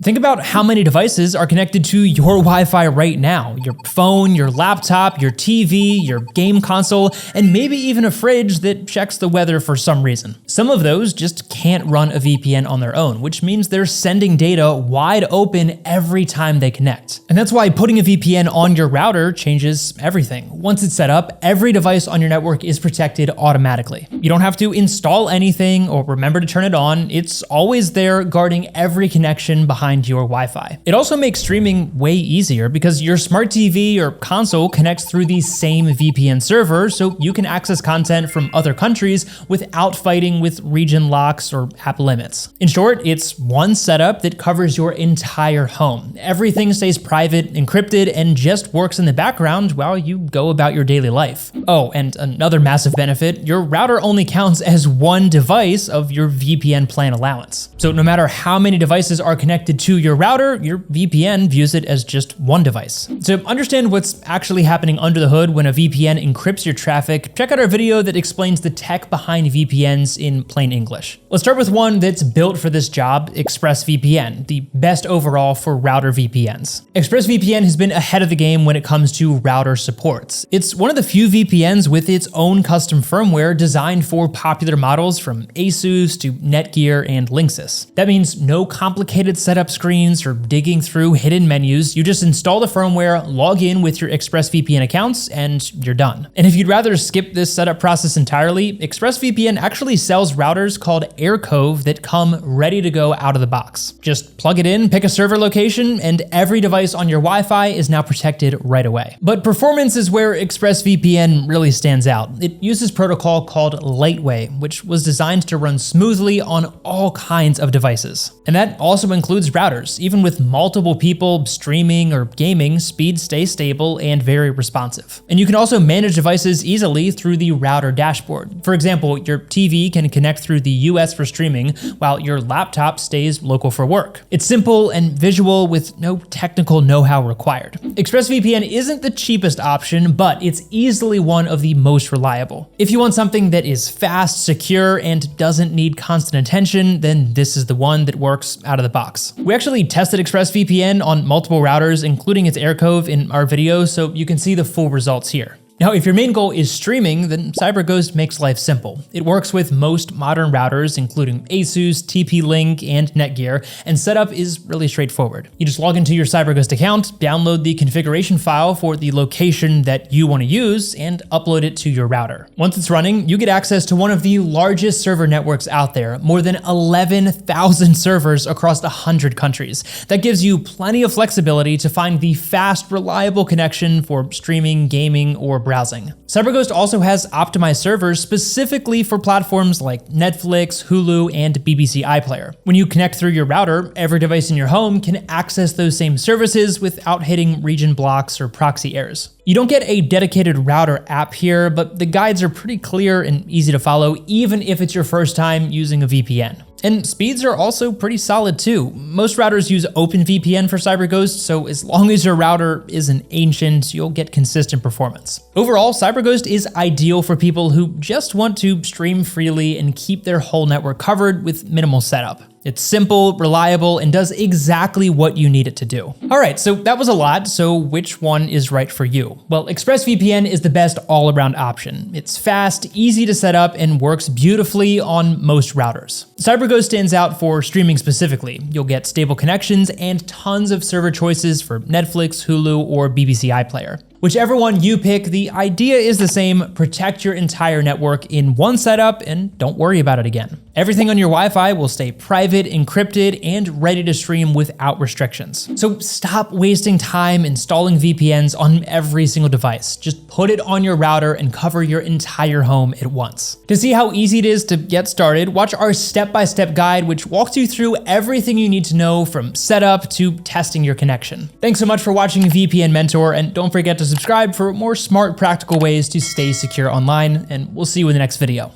Think about how many devices are connected to your Wi-Fi right now. Your phone, your laptop, your TV, your game console, and maybe even a fridge that checks the weather for some reason. Some of those just can't run a VPN on their own, which means they're sending data wide open every time they connect. And that's why putting a VPN on your router changes everything. Once it's set up, every device on your network is protected automatically. You don't have to install anything or remember to turn it on. It's always there guarding every connection behind your Wi-Fi. It also makes streaming way easier because your smart TV or console connects through the same VPN server, so you can access content from other countries without fighting with region locks or app limits. In short, it's one setup that covers your entire home. Everything stays private, encrypted, and just works in the background while you go about your daily life. Oh, and another massive benefit, your router only counts as one device of your VPN plan allowance. So no matter how many devices are connected to your router, your VPN views it as just one device. To understand what's actually happening under the hood when a VPN encrypts your traffic, check out our video that explains the tech behind VPNs in plain English. Let's start with one that's built for this job, ExpressVPN, the best overall for router VPNs. ExpressVPN has been ahead of the game when it comes to router supports. It's one of the few VPNs with its own custom firmware designed for popular models from Asus to Netgear and Linksys. That means no complicated setup screens or digging through hidden menus. You just install the firmware, log in with your ExpressVPN accounts, and you're done. And if you'd rather skip this setup process entirely, ExpressVPN actually sells routers called Aircove that come ready to go out of the box. Just plug it in, pick a server location, and every device on your Wi-Fi is now protected right away. But performance is where ExpressVPN really stands out. It uses protocol called Lightway, which was designed to run smoothly on all kinds of devices. And that also includes routers. Even with multiple people streaming or gaming, speeds stay stable and very responsive. And you can also manage devices easily through the router dashboard. For example, your TV can connect through the US for streaming, while your laptop stays local for work. It's simple and visual with no technical know-how required. ExpressVPN isn't the cheapest option, but it's easily one of the most reliable. If you want something that is fast, secure, and doesn't need constant attention, then this is the one that works out of the box. We actually tested ExpressVPN on multiple routers, including its Aircove in our video, so you can see the full results here. Now, if your main goal is streaming, then CyberGhost makes life simple. It works with most modern routers, including Asus, TP-Link, and Netgear, and setup is really straightforward. You just log into your CyberGhost account, download the configuration file for the location that you want to use, and upload it to your router. Once it's running, you get access to one of the largest server networks out there, more than 11,000 servers across 100 countries. That gives you plenty of flexibility to find the fast, reliable connection for streaming, gaming, or browsing. CyberGhost also has optimized servers specifically for platforms like Netflix, Hulu, and BBC iPlayer. When you connect through your router, every device in your home can access those same services without hitting region blocks or proxy errors. You don't get a dedicated router app here, but the guides are pretty clear and easy to follow, even if it's your first time using a VPN. And speeds are also pretty solid too. Most routers use OpenVPN for CyberGhost, so as long as your router isn't ancient, you'll get consistent performance. Overall, CyberGhost is ideal for people who just want to stream freely and keep their whole network covered with minimal setup. It's simple, reliable, and does exactly what you need it to do. All right, so that was a lot, so which one is right for you? Well, ExpressVPN is the best all-around option. It's fast, easy to set up, and works beautifully on most routers. CyberGhost stands out for streaming specifically. You'll get stable connections and tons of server choices for Netflix, Hulu, or BBC iPlayer. Whichever one you pick, the idea is the same: protect your entire network in one setup and don't worry about it again. Everything on your Wi-Fi will stay private, encrypted, and ready to stream without restrictions. So stop wasting time installing VPNs on every single device. Just put it on your router and cover your entire home at once. To see how easy it is to get started, watch our step-by-step guide, which walks you through everything you need to know from setup to testing your connection. Thanks so much for watching vpnMentor, and don't forget to subscribe for more smart, practical ways to stay secure online, and we'll see you in the next video.